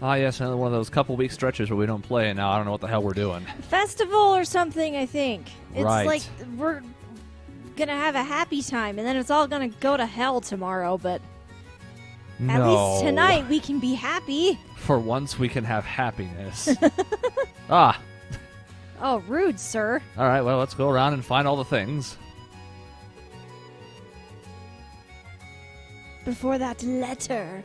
Ah, yes, another one of those couple-week stretches where we don't play, and now I don't know what the hell we're doing. Festival or something, I think. It's Right. like we're gonna have a happy time, and then it's all gonna go to hell tomorrow, but at least tonight we can be happy. For once, we can have happiness. Ah. Oh, rude, sir. All right, well, let's go around and find all the things. Before that letter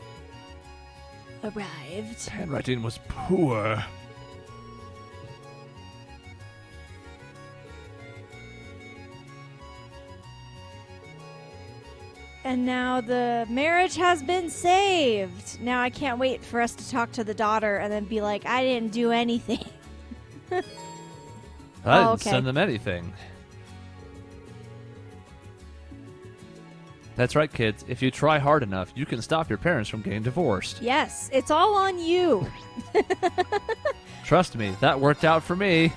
arrived. Handwriting was poor. And now the marriage has been saved. Now I can't wait for us to talk to the daughter and then be like, I didn't do anything. I didn't okay. send them anything. That's right, kids. If you try hard enough, you can stop your parents from getting divorced. Yes, it's all on you. Trust me, that worked out for me.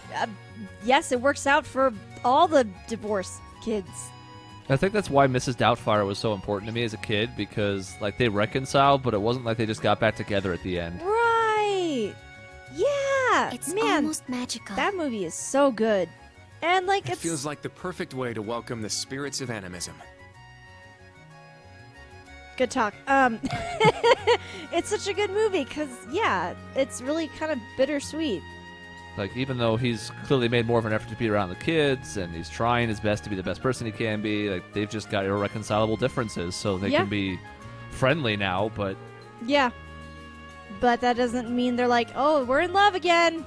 Yes, it works out for all the divorced kids. I think that's why Mrs. Doubtfire was so important to me as a kid, because like they reconciled, but it wasn't like they just got back together at the end. Right. Yeah. It's Man, almost magical. that movie is so good. And like It feels like the perfect way to welcome the spirits of animism. good talk. It's such a good movie because, yeah, it's really kind of bittersweet. Like, even though he's clearly made more of an effort to be around the kids, and he's trying his best to be the best person he can be, like, they've just got irreconcilable differences, so they Yeah. can be friendly now, but Yeah. But that doesn't mean they're like, oh, we're in love again.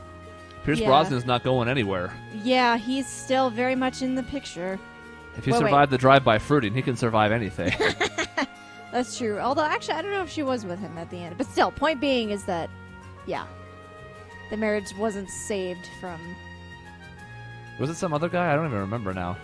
Pierce Yeah. Brosnan's not going anywhere. Yeah, he's still very much in the picture. If he Wait. survived the drive-by fruiting, he can survive anything. That's true. Although, actually, I don't know if she was with him at the end. But still, point being is that, yeah, the marriage wasn't saved from... Was it some other guy? I don't even remember now.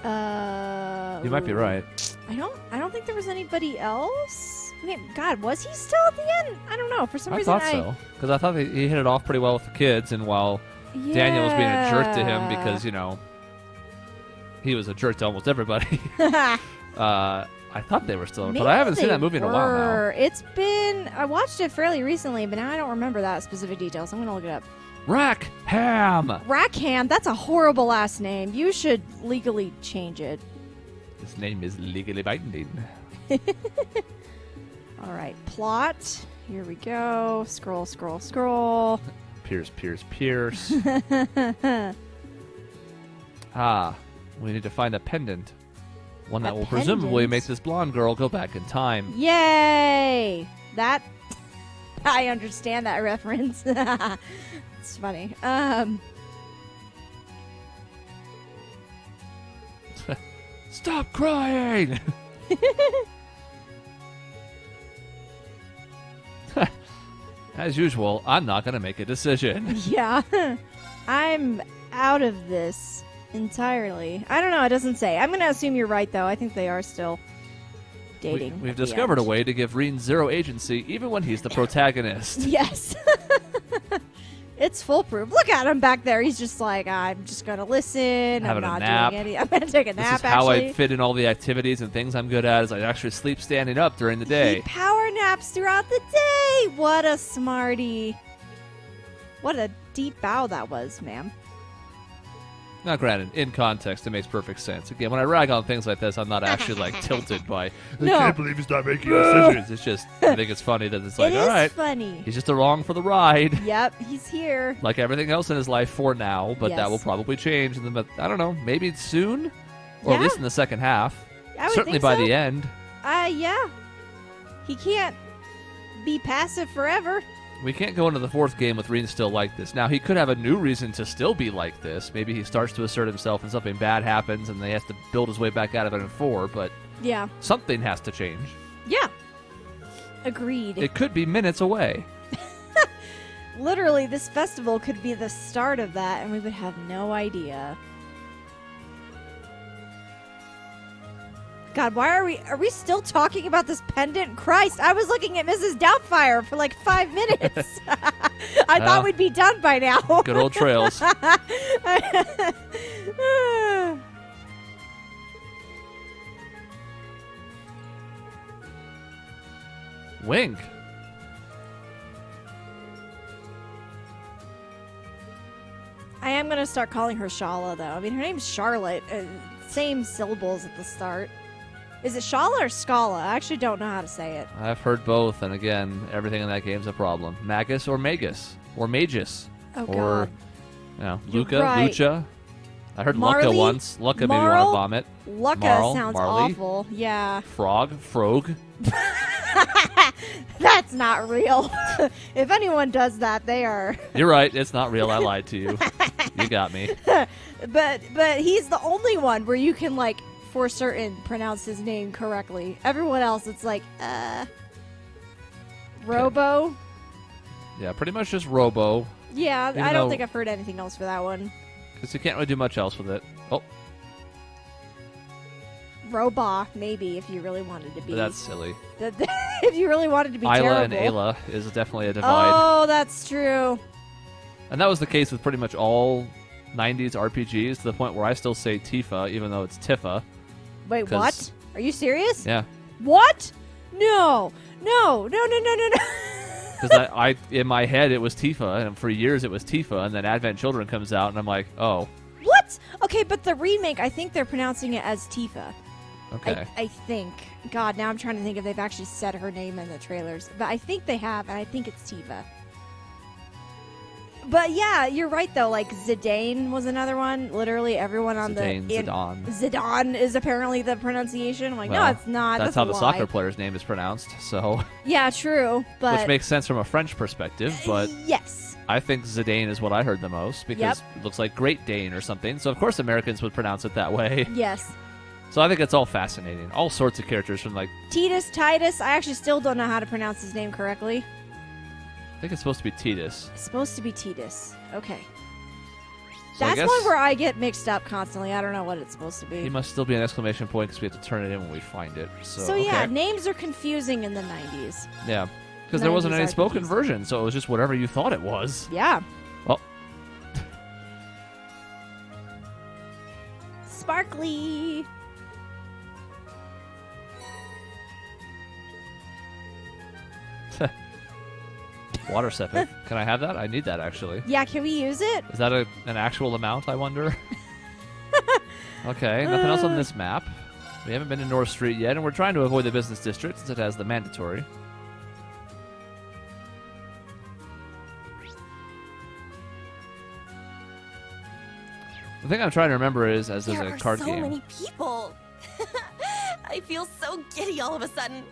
You might be ooh. right. I don't think there was anybody else. Wait, God, was he still at the end? I don't know. For some I reason, thought so. Because I thought he hit it off pretty well with the kids, and while Daniel was being a jerk to him because, you know, he was a jerk to almost everybody, I thought they were still in, but I haven't seen that movie in a while now. It's been... I watched it fairly recently, but now I don't remember that specific detail, so I'm going to look it up. Rackham! Rackham, that's a horrible last name. You should legally change it. His name is legally binding. All right, plot. Here we go. Scroll, scroll, scroll. Pierce. Ah, we need to find a pendant. One that A will presumably pendant? make this blonde girl go back in time. Yay! That... I understand that reference. It's funny. Stop crying! As usual, I'm not going to make a decision. Yeah. I'm out of this entirely. I don't know. It doesn't say. I'm going to assume you're right, though. I think they are still dating. We've at the discovered a end. way to give Rean zero agency even when he's the protagonist. Yes. It's foolproof. Look at him back there. He's just like, I'm just going to listen. Having a I'm not nap. doing any. I'm going to take a This nap, is how actually. I fit in all the activities and things I'm good at is I actually sleep standing up during the He day. power naps throughout the day. What a smarty. What a deep bow that was, ma'am. Now, granted, in context, it makes perfect sense. Again, when I rag on things like this, I'm not actually like tilted by, I No. can't believe he's not making decisions. It's just, I think it's funny that it's like, It all is right, funny. he's just along for the ride. Yep, he's here. Like everything else in his life for now, but that Yes. will probably change. In the, I don't know, maybe soon? Or at Yeah. least in the second half. I would Certainly think by so. the end. Yeah. He can't be passive forever. We can't go into the fourth game with Rean still like this. Now, he could have a new reason to still be like this. Maybe he starts to assert himself and something bad happens and he has to build his way back out of it in 4, but Yeah. something has to change. Yeah. Agreed. It could be minutes away. Literally, this festival could be the start of that, and we would have no idea. God, why are we still talking about this pendant? Christ, I was looking at Mrs. Doubtfire for like 5 minutes. I thought we'd be done by now. Good old trails. Wink. going to start calling her Shala, though. I mean, her name's Charlotte. Same syllables at the start. Is it Shala or Scala? I actually don't know how to say it. I've heard both, and again, everything in that game's a problem. Magus or Magus. Or Magus. Oh, or, God. you know, You're Luca, right. Lucha. I heard Marley? Lucca once. Lucca made me want Marl? to vomit. Lucca Marl, sounds Marley. awful. Yeah. Frog. Frog. That's not real. If anyone does that, they are. You're right. It's not real. I lied to you. You got me. But he's the only one where you can, like, for certain, pronounce his name correctly. Everyone else, it's like, Robo. Yeah, pretty much just Robo. Yeah, Even I don't though- think I've heard anything else for that one. Because you can't really do much else with it. Oh, Roba, maybe, if you really wanted to be. but that's silly. If you really wanted to be Isla terrible. and Ayla is definitely a divide. Oh, that's true. And that was the case with pretty much all 90s RPGs, to the point where I still say Tifa, even though it's Tifa. Wait, 'Cause- what? Are you serious? Yeah. What? No. Because I in my head, it was Tifa, and for years it was Tifa, and then Advent Children comes out, and I'm like, oh, What? Okay, but the remake, I think they're pronouncing it as Tifa. okay. I think. God, now I'm trying to think if they've actually said her name in the trailers. But I think they have, and I think it's Tifa. But yeah, you're right, though. Like, Zidane was another one. Literally everyone on Zidane, the... Zidane. Zidane is apparently the pronunciation. I'm like, no, Well, it's not. That's That's how a the lie. soccer player's name is pronounced, so Yeah, true. But which makes sense from a French perspective, but yes. I think Zidane is what I heard the most, because it looks like Great Dane or something, so of course Americans would pronounce it that way. Yes. So I think it's all fascinating. All sorts of characters from, like, Titus. I actually still don't know how to pronounce his name correctly. I think it's supposed to be Titus. It's supposed to be Titus. Okay. So I That's guess one where I get mixed up constantly. I don't know what it's supposed to be. he must still be an exclamation point because we have to turn it in when we find it. So, yeah, okay. names are confusing in the 90s. Yeah. Because there wasn't 90s any spoken RPGs. version, so it was just whatever you thought it was. Yeah. Well, Sparkly. water septic. Can I have that? I need that, actually. Yeah, can we use it? Is that an actual amount, I wonder? Okay, nothing else on this map. We haven't been to North Street yet, and we're trying to avoid the business district since it has the mandatory. The thing I'm trying to remember is, as there's There a are card so game. many people. I feel so giddy all of a sudden.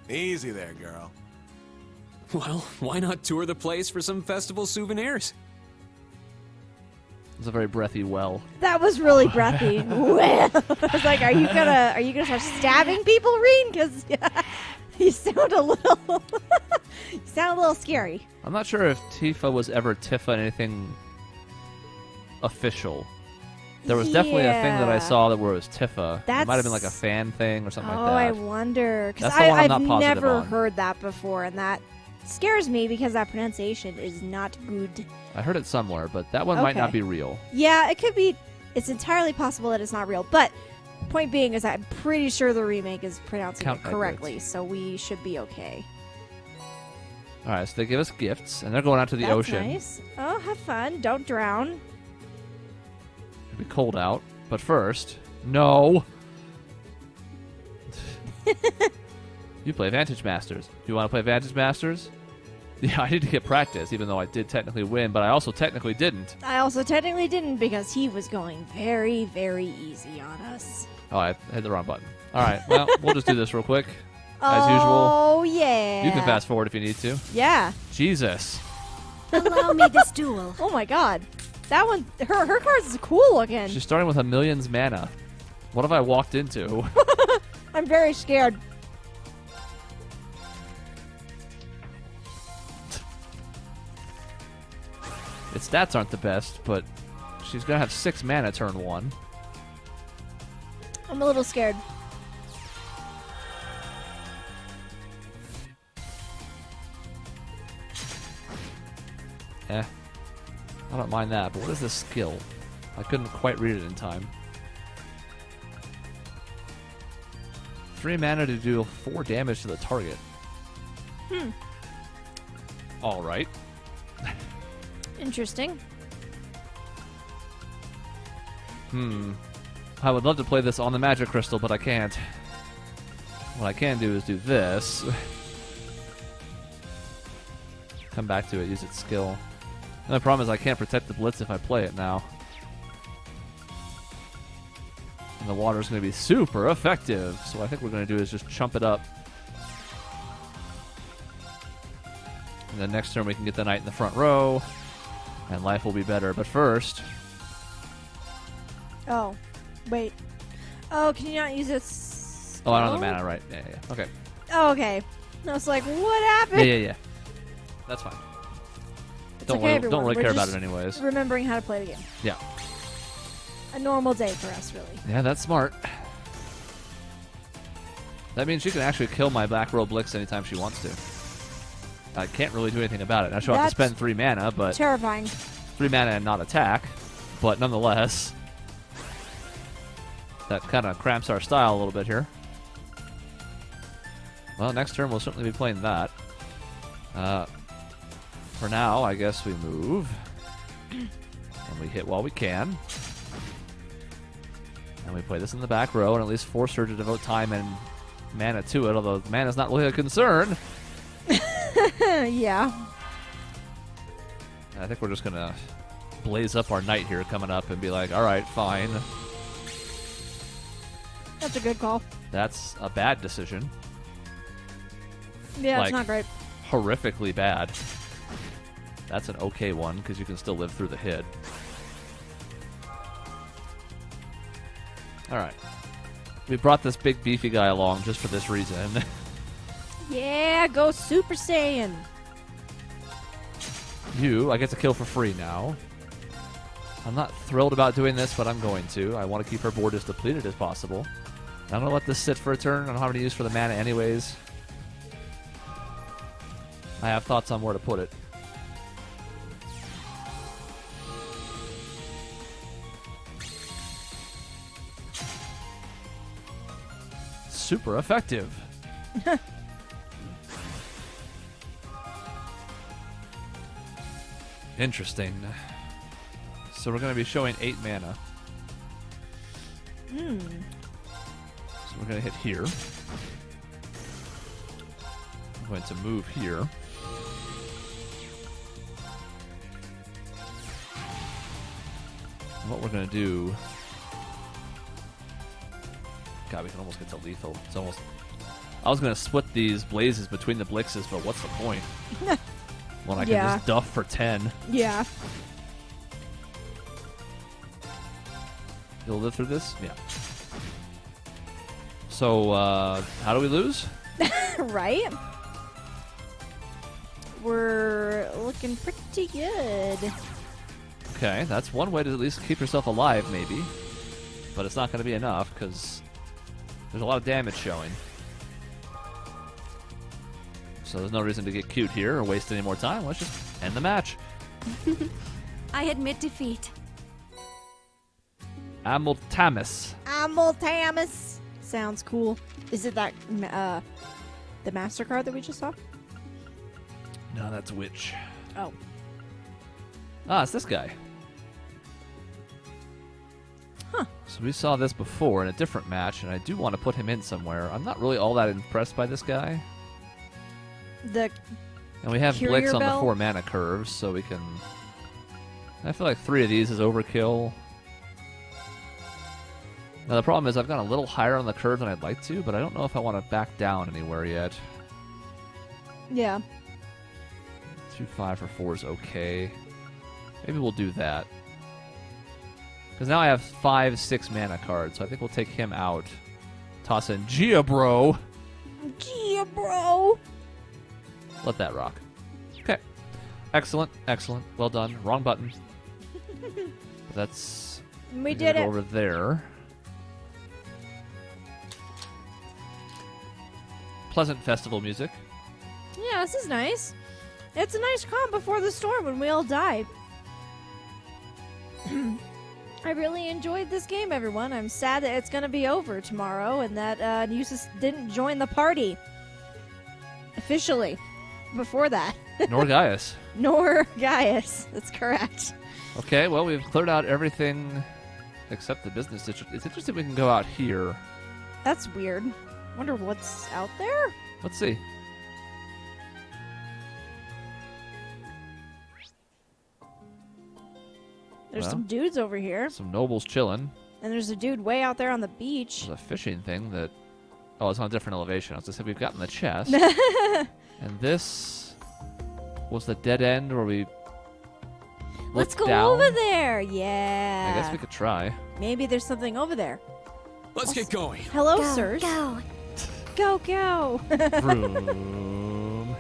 Easy there, girl. Well, why not tour the place for some festival souvenirs? It's a very breathy well. That was really breathy. Well, I was like, are you gonna start stabbing people, Rean? Because you sound a little scary. I'm not sure if Tifa was ever Tifa in anything official. There was definitely a thing that I Yeah. saw that where it was Tifa. It might have been like a That's- fan thing or something Oh, like I that. wonder. Because That's the one I'm I've not positive never on. heard that before, and that scares me because that pronunciation is not good. I heard it somewhere, but that one might not Okay. be real. Yeah, it could be. It's entirely possible that it's not real. But point being is I'm pretty sure the remake is pronouncing Count it my correctly, words. so we should be okay. All right, so they give us gifts, and they're going out to the That's ocean. nice. Oh, have fun. Don't drown. It'll be cold out, but first, no. You play Vantage Masters. Do you want to play Vantage Masters? Yeah, I need to get practice, even though I did technically win, but I also technically didn't. I also technically didn't because he was going very, very easy on us. Oh, I hit the wrong button. All right, well, we'll just do this real quick. As usual. Oh, yeah. You can fast forward if you need to. Yeah. Jesus. Allow me this duel. Oh, my God. That one, her cards is cool looking. She's starting with a million's mana. What have I walked into? I'm very scared. Its stats aren't the best, but she's going to have 6 mana turn 1. I'm a little scared. I don't mind that, but what is this skill? I couldn't quite read it in time. 3 mana to deal 4 damage to the target. Alright. Interesting. I would love to play this on the magic crystal, but I can't. What I can do is do this. Come back to it, use its skill. The only problem is I can't protect the blitz if I play it now. And the water's going to be super effective. So what I think we're going to do is just chump it up. And then next turn we can get the knight in the front row. And life will be better. But first... Oh, wait. Oh, can you not use its... Oh, I don't have the mana, right. Yeah. Okay. Oh, okay. I was like, what happened? Yeah. That's fine. It's Don't okay, really, don't everyone. really We're care about just it anyways. remembering how to play the game. Yeah. A normal day for us, really. Yeah, that's smart. That means she can actually kill my back row Blix anytime she wants to. I can't really do anything about it. Now she'll have to spend 3 mana, but... Terrifying. 3 mana and not attack. But nonetheless... That kind of cramps our style a little bit here. Well, next turn we'll certainly be playing that. For now, I guess we move. And we hit while we can. And we play this in the back row and at least force her to devote time and mana to it, although mana's not really a concern. Yeah. I think we're just going to blaze up our knight here coming up and be like, alright, fine. That's a good call. That's a bad decision. Yeah, Like- it's not great. Horrifically bad. That's an okay one, because you can still live through the hit. Alright. We brought this big beefy guy along just for this reason. Yeah, go Super Saiyan. I get to kill for free now. I'm not thrilled about doing this, but I'm going to. I want to keep her board as depleted as possible. I'm going to let this sit for a turn. I don't have any use for the mana anyways. I have thoughts on where to put it. Super effective. Interesting. So we're going to be showing 8 mana. So we're going to hit here. I'm going to move here. And what we're going to do... God, we can almost get to lethal. It's almost... I was going to split these blazes between the Blixes, but what's the point? When I can Yeah. just duff for 10. Yeah. You'll live through this? Yeah. So, how do we lose? Right? We're looking pretty good. Okay, that's one way to at least keep yourself alive, maybe. But it's not going to be enough, because there's a lot of damage showing. So there's no reason to get cute here or waste any more time. Let's just end the match. I admit defeat. Amultamus. Amultamus. Sounds cool. Is it that, the MasterCard that we just saw? No, that's Witch. Oh. Ah, it's this guy. Huh. So we saw this before in a different match, and I do want to put him in somewhere. I'm not really all that impressed by this guy. The And we have Courier Blix on the Bell? 4 mana curves, so we can... I feel like 3 of these is overkill. Now the problem is I've gone a little higher on the curve than I'd like to, but I don't know if I want to back down anywhere yet. yeah. 2-5 for 4 is okay. Maybe we'll do that. Because now I have 5-6 mana cards, so I think we'll take him out. Toss in Giabro. Gia, bro. Let that rock. Okay. Excellent, excellent. Well done. Wrong button. That's... We gonna did go it. over there. Pleasant festival music. Yeah, this is nice. It's a nice calm before the storm when we all died. I really enjoyed this game, everyone. I'm sad that it's going to be over tomorrow and that Neusis didn't join the party. Officially. Before that. Nor Gaius. Nor Gaius. That's correct. Okay, well, we've cleared out everything Except the business district. It's interesting we can go out here. That's weird. Wonder what's out there? Let's see. There's Well, some dudes over here. Some nobles chilling. And there's a dude way out there on the beach. There's a fishing thing that... Oh, it's on a different elevation. I was going to say we've gotten the chest. And this was the dead end where we Let's looked go down. over there. Yeah. I guess we could try. Maybe there's something over there. Let's get going. Hello, Go, sirs. go. Go, go. Vroom.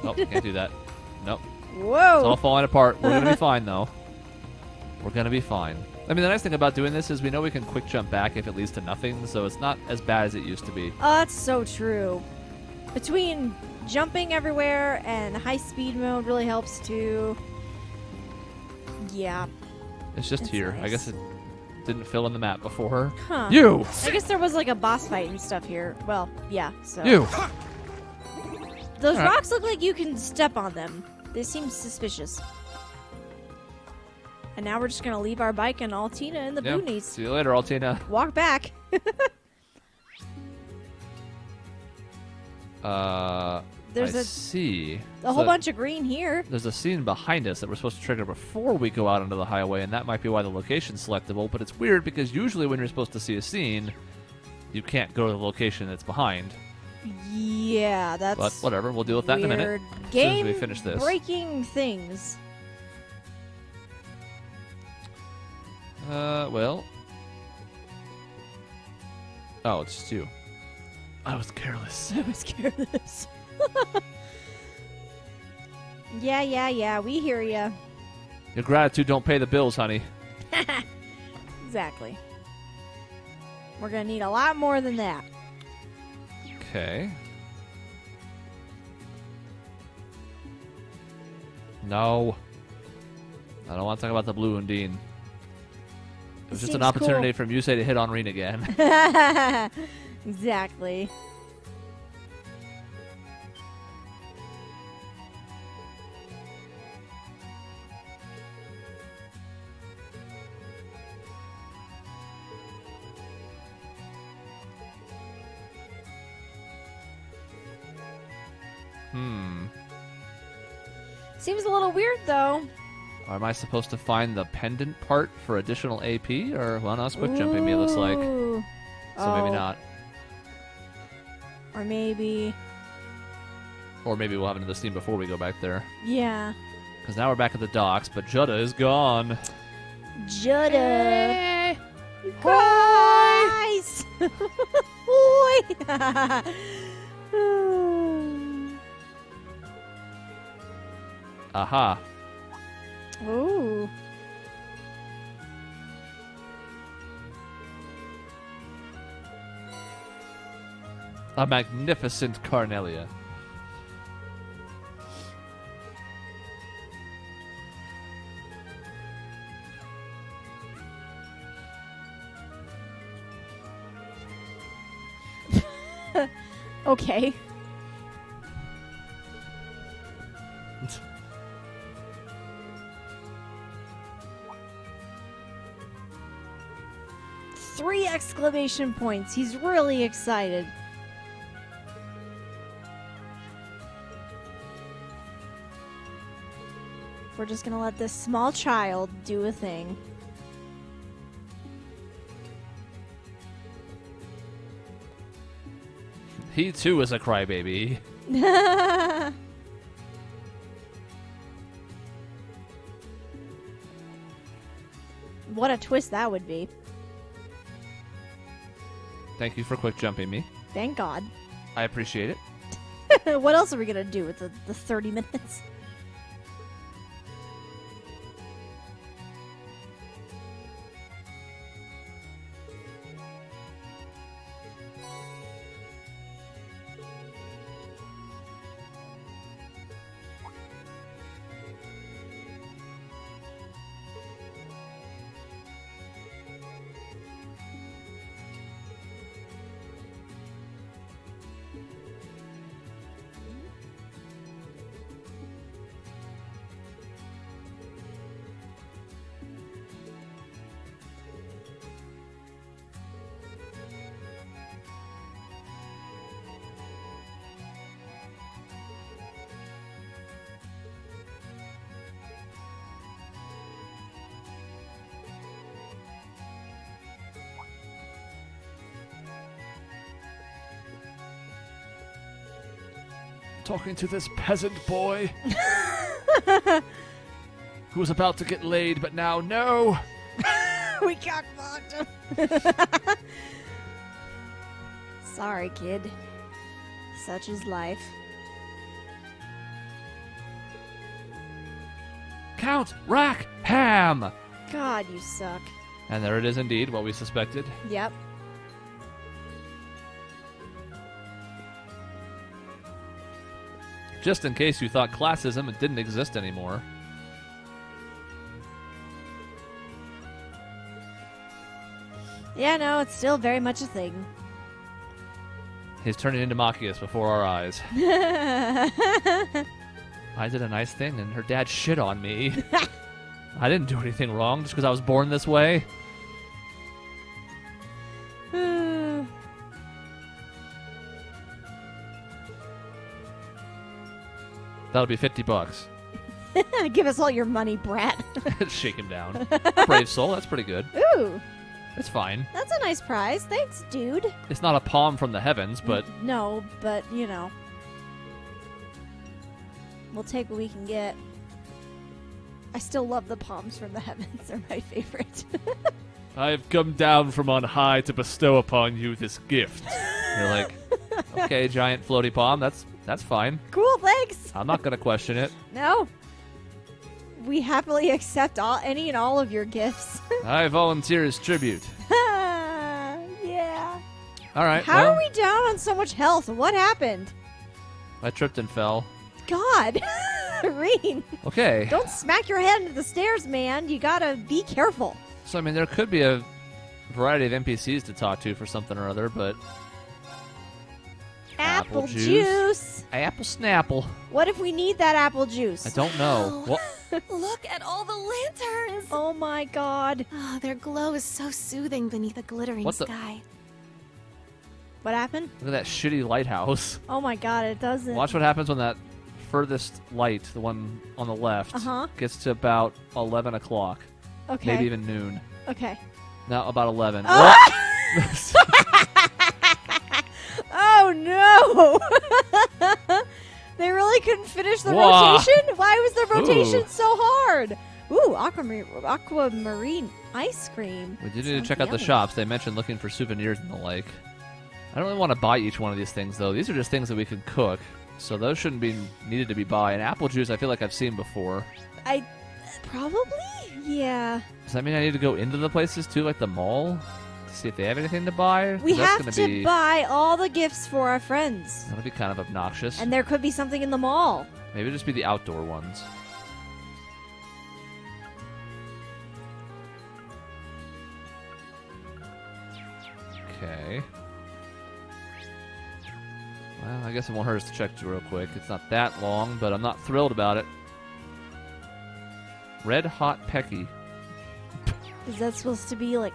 Nope, can't do that. Nope. It's all Whoa. falling apart. We're going to be fine, though. We're going to be fine. I mean, the nice thing about doing this is we know we can quick jump back if it leads to nothing, so it's not as bad as it used to be. Oh, that's so true. Between jumping everywhere and high speed mode really helps too. Yeah. It's just It's here. I nice. guess it didn't fill in the map before. Huh. You! I guess there was like a boss fight and stuff here. Well, yeah, so. You! Those All right. rocks look like you can step on them. They seem suspicious. And now we're just going to leave our bike and Altina in the Yep. boonies. See you later, Altina. Walk back. There's I a- see. A whole So bunch of green here. There's a scene behind us that we're supposed to trigger before we go out onto the highway, and that might be why the location's selectable, but it's weird because usually when you're supposed to see a scene, you can't go to the location that's behind. Yeah, that's But whatever, we'll deal with that in a minute. weird. As soon as Game we finish this. breaking things. Well. Oh, it's just you. I was careless. I was careless. Yeah, we hear ya. Your gratitude don't pay the bills, honey. Exactly. We're gonna need a lot more than that. Okay. No. I don't want to talk about the blue Undine. It was just an Seems opportunity cool. for Musei to hit on Rean again. Exactly. Seems a little weird though. Am I supposed to find the pendant part for additional AP? Or, well, no, it's quick jumping me, it looks like. Ooh. So maybe Oh. not. Or maybe. Or maybe we'll have another scene before we go back there. Yeah. Because now we're back at the docks, but Jutta is gone. Jutta. Guys! Oi! Aha. Ooh. A magnificent Carnelia. Okay. Three exclamation points. He's really excited. We're just gonna let this small child do a thing. He too is a crybaby. What a twist that would be. Thank you for quick jumping me. Thank God. I appreciate it. What else are we gonna do with the 30 minutes? talking to this peasant boy who was about to get laid, but now no. We got fucked. Sorry, kid. Such is life. Count Rackham! God, you suck. And there it is indeed, what we suspected. Yep. Just in case you thought classism didn't exist anymore. Yeah, no, it's still very much a thing. He's turning into Machias before our eyes. I did a nice thing and her dad shit on me. I didn't do anything wrong just because I was born this way. That'll be $50. Give us all your money, brat. Shake him down. A brave soul, that's pretty good. Ooh, It's fine. that's a nice prize. Thanks, dude. It's not a palm from the heavens, but No, but, you know. We'll take what we can get. I still love the palms from the heavens. They're my favorite. I've come down from on high to bestow upon you this gift. You're like, okay, giant floaty palm, that's fine. Cool, thanks. I'm not gonna question it. No. We happily accept any and all of your gifts. I volunteer as tribute. Yeah. All right. How well, are we down on so much health? What happened? I tripped and fell. God. Rean, Okay. don't smack your head into the stairs, man. You gotta be careful. So I mean, there could be a variety of NPCs to talk to for something or other, but Apple Apple juice. juice. apple snapple. What if we need that apple juice? I don't know. Wow. What? Look at all the lanterns! Oh my god. Oh, their glow is so soothing beneath a glittering What the- sky. What happened? Look at that shitty lighthouse. Oh my god, it doesn't. Watch what happens when that furthest light, the one on the left, gets to about 11 o'clock, Okay. maybe even noon. Okay. No, about 11. Oh, oh no! They really couldn't finish the Whoa. rotation? Why was the rotation Ooh. so hard? Ooh, aquamarine ice cream. We do need to Sounds check out the yummy. shops. They mentioned looking for souvenirs and the like. I don't really want to buy each one of these things, though. These are just things that we can cook, so those shouldn't be needed to be bought. And apple juice, I feel like I've seen before. I probably? Yeah. Does that mean I need to go into the places, too, like the mall, to see if they have anything to buy? 'Cause We that's have gonna to be, buy all the gifts for our friends. That'll be kind of obnoxious. And there could be something in the mall. Maybe just be the outdoor ones. Okay. Well, I guess it won't hurt us to check real quick. It's not that long, but I'm not thrilled about it. Red Hot Pecky. Is that supposed to be like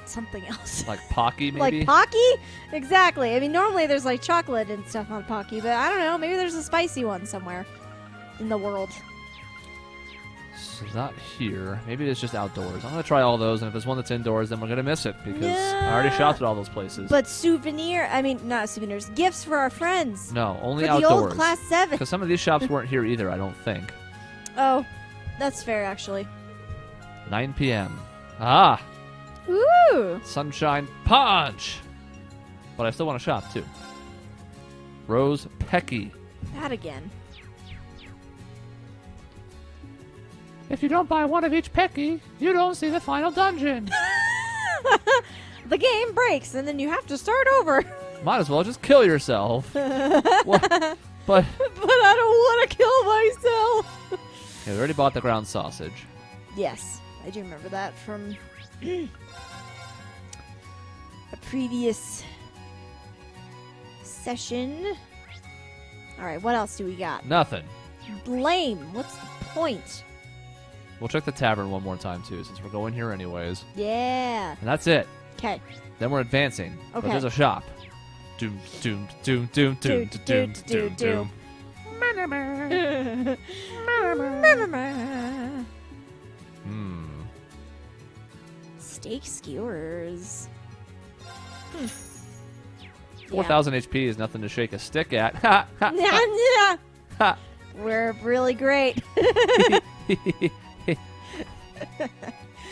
something else? Like Pocky, maybe? Like Pocky? Exactly. I mean, normally there's like chocolate and stuff on Pocky, but I don't know. Maybe there's a spicy one somewhere in the world. So not here. Maybe it's just outdoors. I'm going to try all those, and if there's one that's indoors, then we're going to miss it, because I already shopped at all those places. But not souvenirs, gifts for our friends. No, only For outdoors. the old Class 7. Because some of these shops weren't here either, I don't think. Oh, that's fair, actually. 9 p.m. Ah! Ooh! Sunshine Punch! But I still want to shop, too. Rose Pecky. That again. If you don't buy one of each Pecky, you don't see the final dungeon. The game breaks, and then you have to start over. Might as well just kill yourself. What? But But I don't want to kill myself. yeah, we already bought the ground sausage. Yes, I do remember that from a previous session. All right, what else do we got? Nothing. Lame. What's the point? We'll check the tavern one more time, too, since we're going here anyways. Yeah. And that's it. Okay. Then we're advancing. But Okay. there's a shop. Doom, doom, doom, doom, doom, doom, doom, doom. Steak skewers. 4,000 HP is nothing to shake a stick at. Ha, ha, ha, ha. We're really great.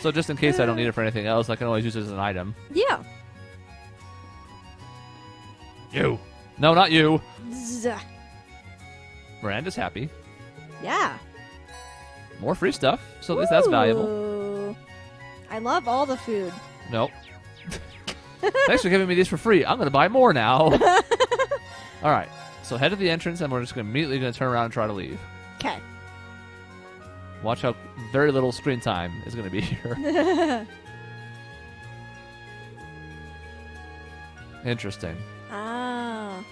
So just in case I don't need it for anything else, I can always use it as an item. Yeah. You. No, not you. Zzz. Miranda's happy. Yeah. More free stuff, so at least that's valuable. Ooh. I love all the food. Nope. Thanks for giving me these for free. I'm going to buy more now. All right. So head to the entrance, and we're just immediately going to turn around and try to leave. Okay. Watch how very little screen time is going to be here. Interesting. Ah.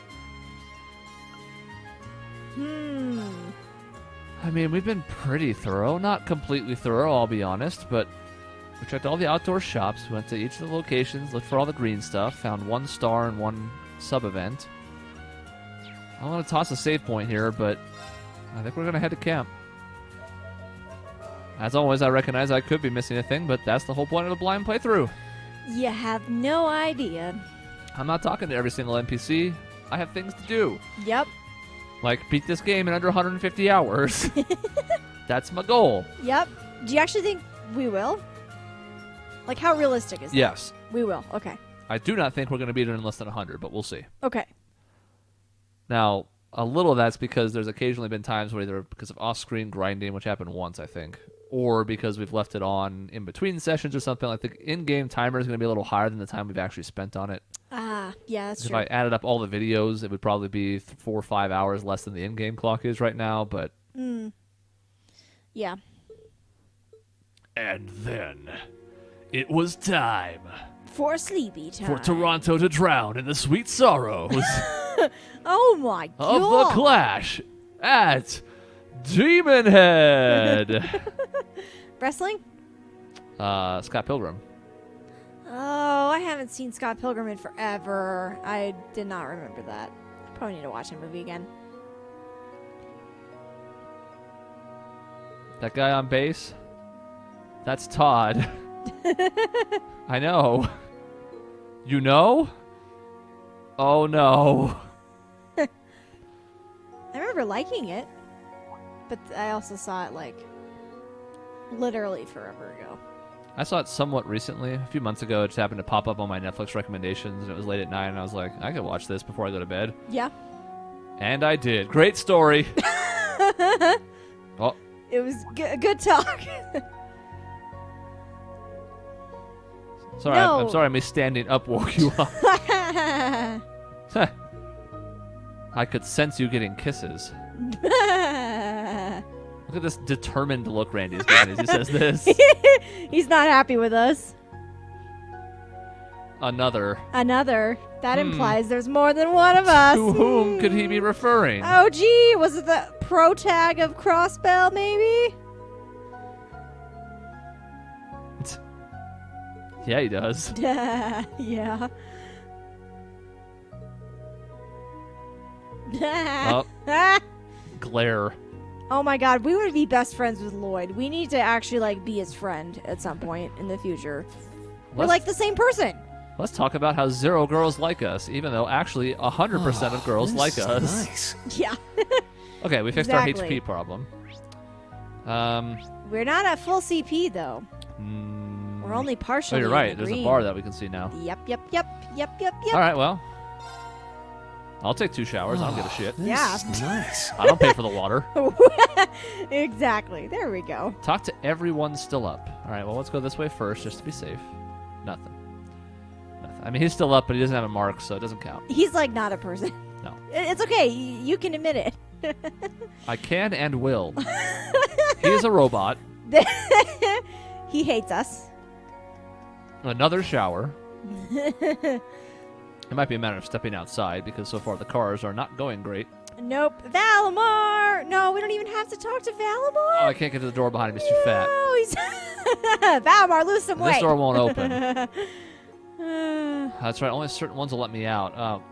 I mean, we've been pretty thorough. Not completely thorough, I'll be honest, but we checked all the outdoor shops, went to each of the locations, looked for all the green stuff, found 1 star and 1 sub-event. I'm going to toss a save point here, but I think we're going to head to camp. As always, I recognize I could be missing a thing, but that's the whole point of the blind playthrough. You have no idea. I'm not talking to every single NPC. I have things to do. Yep. Like, beat this game in under 150 hours. That's my goal. Yep. Do you actually think we will? Like, how realistic is that? Yes. We will. Okay. I do not think we're going to beat it in less than 100, but we'll see. Okay. Now, a little of that's because there's occasionally been times where either because of off-screen grinding, which happened once, I think, or because we've left it on in between sessions or something. Like the in-game timer is going to be a little higher than the time we've actually spent on it. Ah, yeah, that's If true. I added up all the videos, it would probably be 4 or 5 hours less than the in-game clock is right now, but... Yeah. And then, it was time For sleepy time. for Toronto to drown in the sweet sorrows Oh my god. of the clash at Demon Head. Wrestling? Scott Pilgrim. Oh, I haven't seen Scott Pilgrim in forever. I did not remember that. Probably need to watch that movie again. That guy on bass? That's Todd. I know. You know? Oh no. I remember liking it, but I also saw it like literally forever ago. I saw it somewhat recently. A few months ago, it just happened to pop up on my Netflix recommendations, and it was late at night, and I was like, I could watch this before I go to bed. Yeah. And I did. Great story. Oh, It was good talk. sorry. No. I'm sorry me standing up woke you up. I could sense you getting kisses. Look at this determined look Randy's giving as he says this. He's not happy with us. Another. That implies there's more than one of us. To whom could he be referring? Oh, gee. Was it the pro tag of Crossbell, maybe? Yeah, he does. Yeah. Oh. Glare. Oh my god, we would be best friends with Lloyd. We need to actually like be his friend at some point in the future. We're like the same person. Let's talk about how 0 girls like us, even though actually 100% of girls like us. Nice. Yeah. Okay, we fixed Exactly. our HP problem. We're not at full CP though. We're only Oh, partially. you're in right. the There's a green. bar that we can see now. Yep. All right, well. I'll take 2 showers. I don't give a shit. This Yeah. is nice. I don't pay for the water. Exactly. There we go. Talk to everyone still up. All right, well, let's go this way first just to be safe. Nothing. I mean, he's still up, but he doesn't have a mark, so it doesn't count. He's like not a person. No. It's okay. You can admit it. I can and will. He is a robot. He hates us. Another shower. It might be a matter of stepping outside because so far the cars are not going great. Nope. Valimar! No, we don't even have to talk to Valimar. Oh, I can't get to the door behind him. He's too fat. No, he's Valimar, lose some weight. This door won't open. That's right. Only certain ones will let me out. Oh,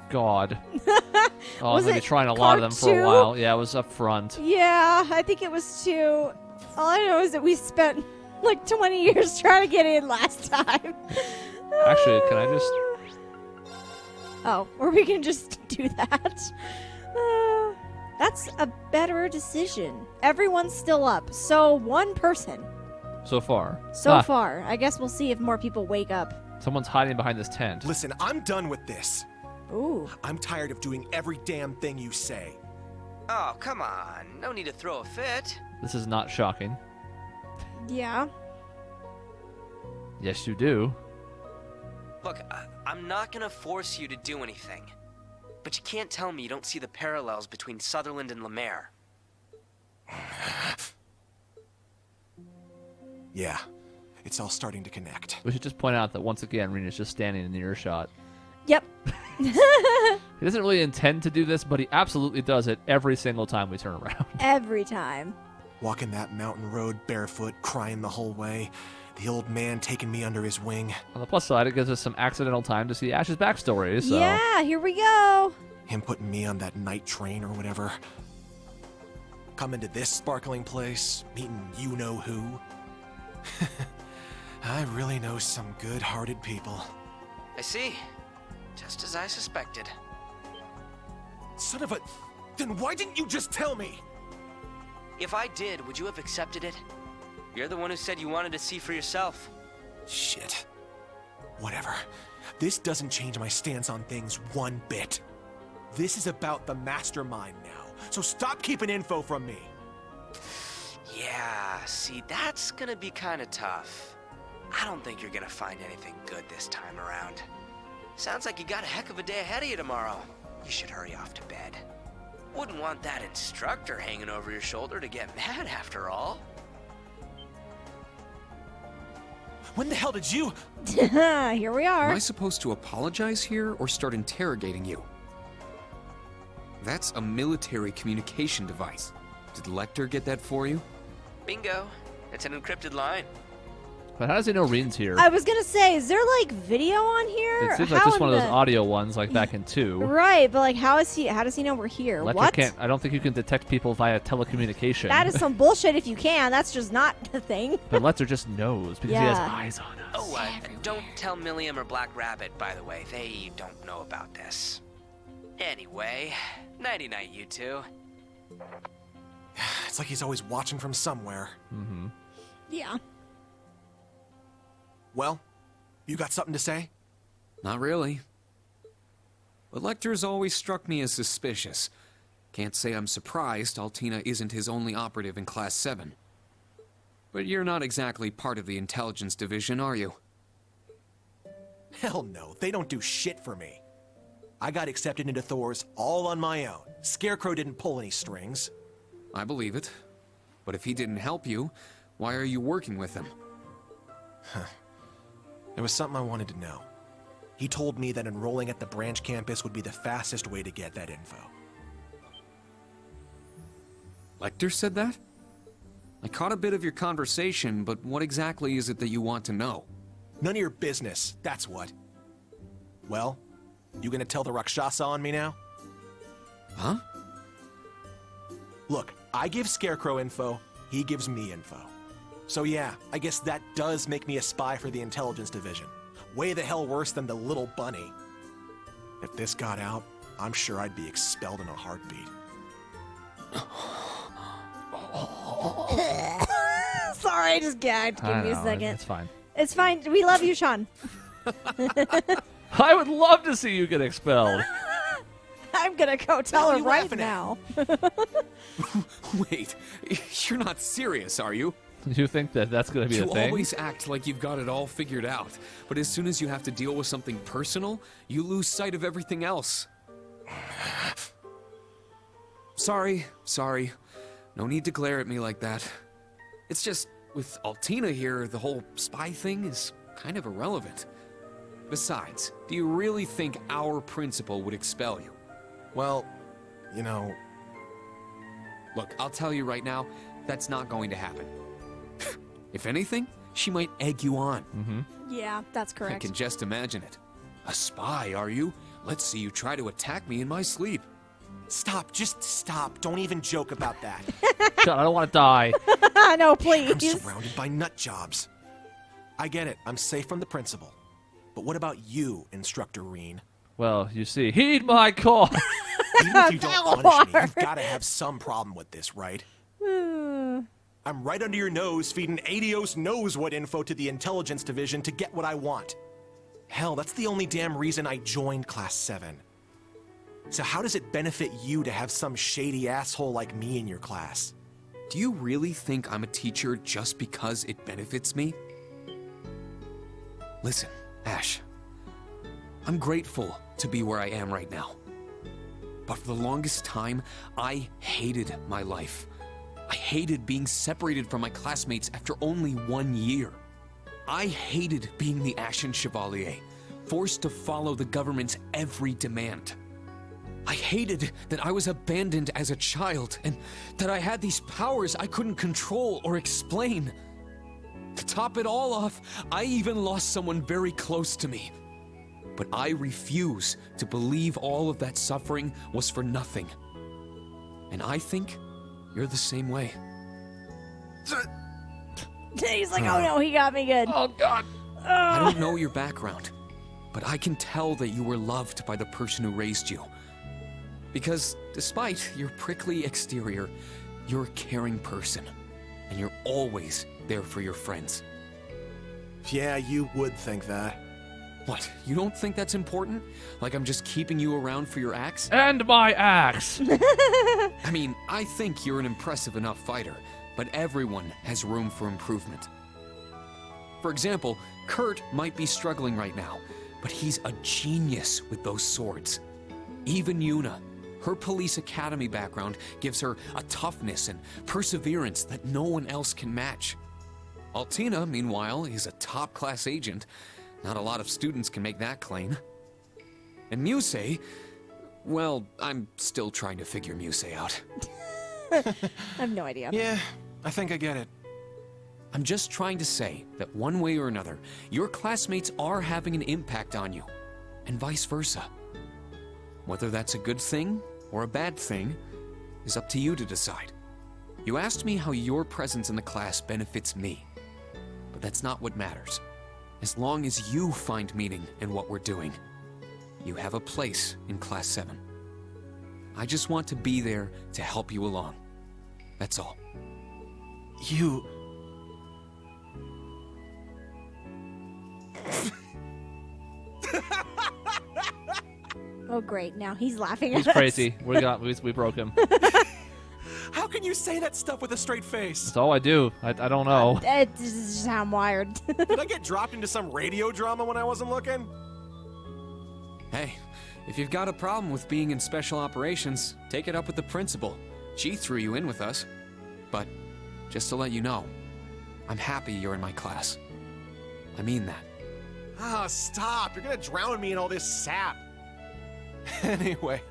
God. Oh, I'm Was going to be it trying a lot of them cart for a two? while. Yeah, it was up front. Yeah, I think it was 2. All I know is that we spent like 20 years trying to get in last time. Actually, can I just... Oh, or we can just do that. That's a better decision. Everyone's still up, so one person So far. so far. I guess we'll see if more people wake up. Someone's hiding behind this tent. Listen, I'm done with this. Ooh. I'm tired of doing every damn thing you say. Oh, come on. No need to throw a fit. This is not shocking. Yeah. Yes, you do. Look, I'm not gonna force you to do anything. But you can't tell me you don't see the parallels between Sutherland and Lemaire. Yeah, it's all starting to connect. We should just point out that once again, Rena's just standing in earshot. Yep. He doesn't really intend to do this, but he absolutely does it every single time we turn around. Every time. Walking that mountain road barefoot, crying the whole way. The old man taking me under his wing. On the plus side, it gives us some accidental time to see Ash's backstory. So. Yeah, here we go. Him putting me on that night train or whatever. Coming to this sparkling place, meeting you-know-who. I really know some good-hearted people. I see. Just as I suspected. Son of a... Then why didn't you just tell me? If I did, would you have accepted it? You're the one who said you wanted to see for yourself. Shit. Whatever. This doesn't change my stance on things one bit. This is about the mastermind now, so stop keeping info from me. Yeah, see, that's gonna be kinda tough. I don't think you're gonna find anything good this time around. Sounds like you got a heck of a day ahead of you tomorrow. You should hurry off to bed. Wouldn't want that instructor hanging over your shoulder to get mad after all. When the hell did you... Here we are. Am I supposed to apologize here or start interrogating you? That's a military communication device. Did Lecter get that for you? Bingo. It's an encrypted line. But how does he know Rean's here? I was gonna say, is there like video on here? It seems like How just one of in those audio ones, like back in 2. Right, but like, how does he know we're here? Lecter What? can't. I don't think you can detect people via telecommunication. That is some bullshit. If you can, that's just not the thing. But Lecter just knows because he has Yeah. eyes on us. Oh, don't tell Milliam or Black Rabbit, by the way. They don't know about this. Anyway, nighty-night, you two. It's like he's always watching from somewhere. Mm-hmm. Yeah. Well, you got something to say? Not really. But Lecter's always struck me as suspicious. Can't say I'm surprised Altina isn't his only operative in Class 7. But you're not exactly part of the intelligence division, are you? Hell no, they don't do shit for me. I got accepted into Thor's all on my own. Scarecrow didn't pull any strings. I believe it. But if he didn't help you, why are you working with him? There was something I wanted to know. He told me that enrolling at the branch campus would be the fastest way to get that info. Lecter said that? I caught a bit of your conversation, but what exactly is it that you want to know? None of your business, that's what. Well, you gonna tell the Rakshasa on me now? Huh? Look, I give Scarecrow info, he gives me info. So yeah, I guess that does make me a spy for the intelligence division. Way the hell worse than the little bunny. If this got out, I'm sure I'd be expelled in a heartbeat. Sorry, I just gagged. Give me a second. It's fine. It's fine. We love you, Sean. I would love to see you get expelled. I'm gonna go tell What are her you right laughing now. Wait, you're not serious, are you? You think that that's going to be You a thing? always act like you've got it all figured out, but as soon as you have to deal with something personal, you lose sight of everything else. Sorry. No need to glare at me like that. It's just, with Altina here, the whole spy thing is kind of irrelevant. Besides, do you really think our principal would expel you? Well, you know... Look, I'll tell you right now, that's not going to happen. If anything, she might egg you on. Mm-hmm. Yeah, that's I correct. can just imagine it. A spy, are you? Let's see you try to attack me in my sleep. Stop, just stop. Don't even joke about that. Shut, I don't want to die. No, I'm please. surrounded by nut jobs. I get it, I'm safe from the principal. But what about you, Instructor Rean? Well, you see, heed my call. Even if you don't punish me, you've got to have some problem with this, right? I'm right under your nose feeding Adios knows what info to the intelligence division to get what I want. Hell, that's the only damn reason I joined Class 7. So how does it benefit you to have some shady asshole like me in your class? Do you really think I'm a teacher just because it benefits me? Listen, Ash. I'm grateful to be where I am right now. But for the longest time, I hated my life. I hated being separated from my classmates after only 1 year. I hated being the Ashen Chevalier, forced to follow the government's every demand. I hated that I was abandoned as a child, and that I had these powers I couldn't control or explain. To top it all off, I even lost someone very close to me. But I refuse to believe all of that suffering was for nothing. And I think you're the same way. He's like, oh no, he got me good. Oh, God. I don't know your background, but I can tell that you were loved by the person who raised you. Because despite your prickly exterior, you're a caring person, and you're always there for your friends. Yeah, you would think that. What, you don't think that's important? Like I'm just keeping you around for your axe? And my axe. I mean, I think you're an impressive enough fighter, but everyone has room for improvement. For example, Kurt might be struggling right now, but he's a genius with those swords. Even Yuna, her police academy background gives her a toughness and perseverance that no one else can match. Altina, meanwhile, is a top-class agent. Not a lot of students can make that claim. And Musei, well, I'm still trying to figure Musei out. I have no idea. Yeah, I think I get it. I'm just trying to say that one way or another, your classmates are having an impact on you, and vice versa. Whether that's a good thing or a bad thing is up to you to decide. You asked me how your presence in the class benefits me, but that's not what matters. As long as you find meaning in what we're doing, you have a place in Class 7. I just want to be there to help you along. That's all. You... Oh, great. Now he's laughing at He's us. crazy. We broke him. How can you say that stuff with a straight face? That's all I do. I don't know. This is just how I'm wired. Did I get dropped into some radio drama when I wasn't looking? Hey, if you've got a problem with being in special operations, take it up with the principal. She threw you in with us. But, just to let you know, I'm happy you're in my class. I mean that. Ah, stop. You're gonna drown me in all this sap. Anyway,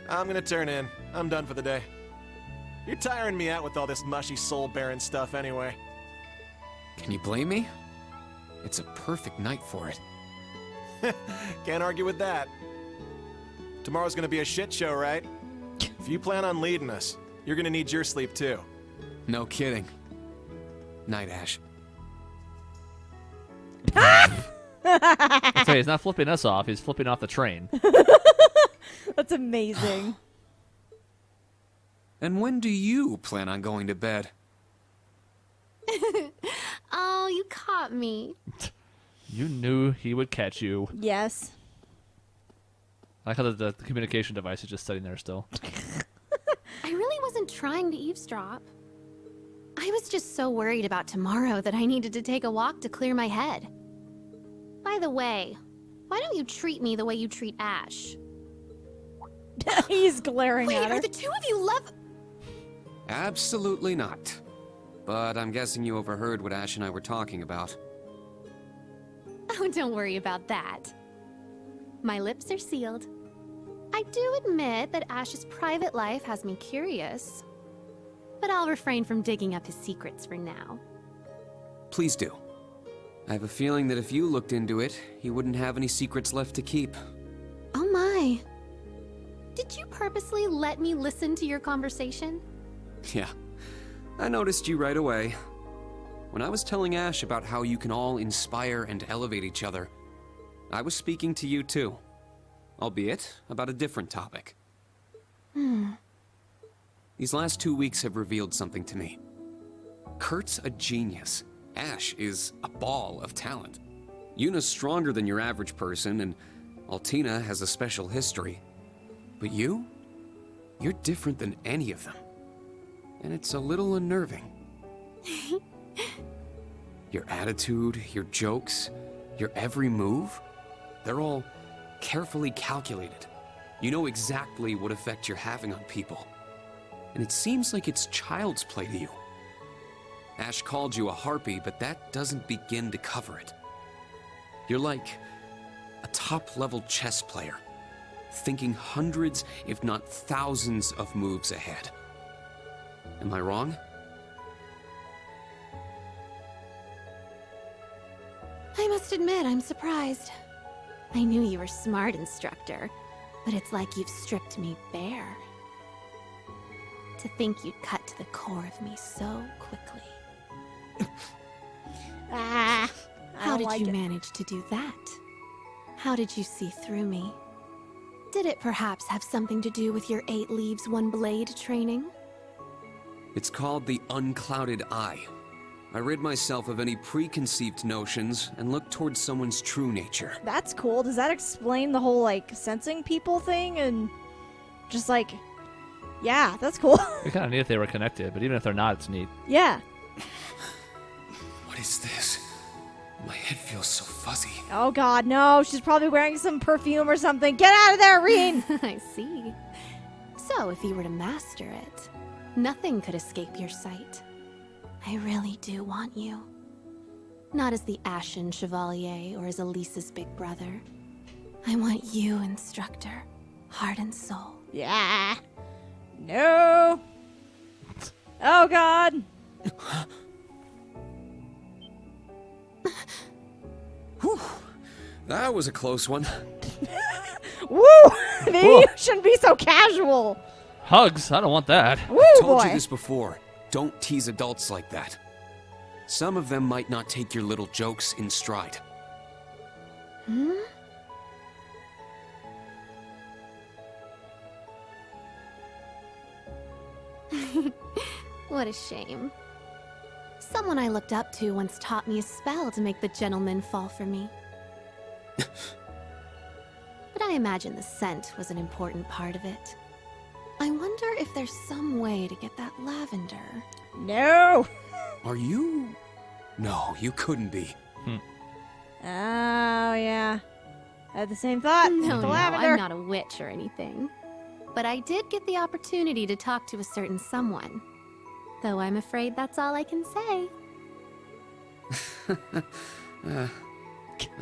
I'm gonna turn in. I'm done for the day. You're tiring me out with all this mushy soul-bearing stuff anyway. Can you blame me? It's a perfect night for it. Can't argue with that. Tomorrow's gonna be a shit show, right? If you plan on leading us, you're gonna need your sleep too. No kidding. Night, Ash. I'll tell you, he's not flipping us off. He's flipping off the train. That's amazing. And when do you plan on going to bed? Oh, you caught me. You knew he would catch you. Yes. I like how the communication device is just sitting there still. I really wasn't trying to eavesdrop. I was just so worried about tomorrow that I needed to take a walk to clear my head. By the way, why don't you treat me the way you treat Ash? He's glaring Wait, at her. are the two of you Absolutely not. But I'm guessing you overheard what Ash and I were talking about. Oh, don't worry about that. My lips are sealed. I do admit that Ash's private life has me curious. But I'll refrain from digging up his secrets for now. Please do. I have a feeling that if you looked into it, he wouldn't have any secrets left to keep. Oh my. Did you purposely let me listen to your conversation? Yeah, I noticed you right away. When I was telling Ash about how you can all inspire and elevate each other, I was speaking to you too. albeit about a different topic. These last 2 weeks have revealed something to me. Kurt's a genius. Ash is a ball of talent. Yuna's stronger than your average person, and Altina has a special history. But you're different than any of them. And it's a little unnerving. Your attitude, your jokes, your every move, they're all carefully calculated. You know exactly what effect you're having on people. And it seems like it's child's play to you. Ash called you a harpy, but that doesn't begin to cover it. You're like a top-level chess player, thinking hundreds, if not thousands, of moves ahead. Am I wrong? I must admit, I'm surprised. I knew you were smart, instructor, but it's like you've stripped me bare. To think you'd cut to the core of me so quickly. How did you manage to do that? How did you see through me? Did it perhaps have something to do with your 8 leaves, 1 blade training? It's called the unclouded eye. I rid myself of any preconceived notions and look towards someone's true nature. That's cool. Does that explain the whole, like, sensing people thing? And just, like, yeah, that's cool. It's kind of neat if they were connected, but even if they're not, it's neat. Yeah. What is this? My head feels so fuzzy. Oh, God, no. She's probably wearing some perfume or something. Get out of there, Rean! I see. So, if you were to master it, nothing could escape your sight. I really do want you. Not as the Ashen Chevalier or as Elisa's big brother. I want you, instructor. Heart and soul. Yeah. No. Oh, God. Whew. That was a close one. Woo! Maybe you shouldn't be so casual. Hugs? I don't want that. Woo, I've told boy. you this before. Don't tease adults like that. Some of them might not take your little jokes in stride. What a shame. Someone I looked up to once taught me a spell to make the gentleman fall for me. But I imagine the scent was an important part of it. I wonder if there's some way to get that lavender. No. Are you? No, you couldn't be. Oh, yeah. I had the same thought. No, The no, lavender. I'm not a witch or anything. But I did get the opportunity to talk to a certain someone. Though I'm afraid that's all I can say.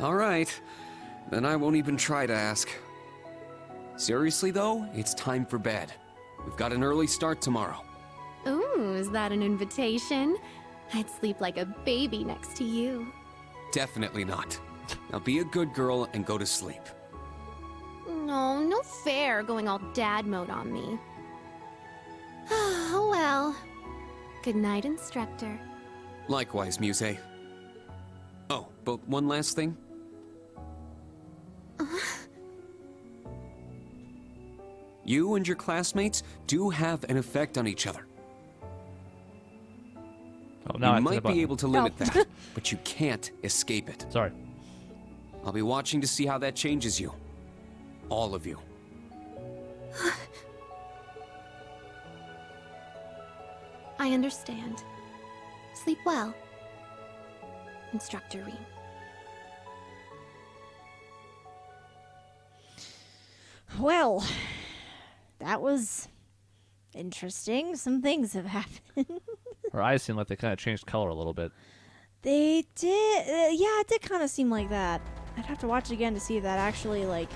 All right. Then I won't even try to ask. Seriously, though, it's time for bed. We've got an early start tomorrow. Ooh, is that an invitation? I'd sleep like a baby next to you. Definitely not. Now be a good girl and go to sleep. No, no fair going all dad mode on me. Oh well. Good night, instructor. Likewise, Muse. Oh, but one last thing. You and your classmates do have an effect on each other. Oh, now You might be able to limit Oh. that, but you can't escape it. Sorry. I'll be watching to see how that changes you. All of you. I understand. Sleep well, Instructor Rean. Well, that was interesting. Some things have happened. Her eyes seem like they kind of changed color a little bit. They did. Yeah, it did kind of seem like that. I'd have to watch it again to see if that actually, like...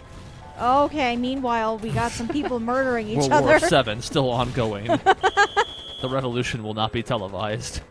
Okay, meanwhile, we got some people murdering each World other. War VII still ongoing. The revolution will not be televised.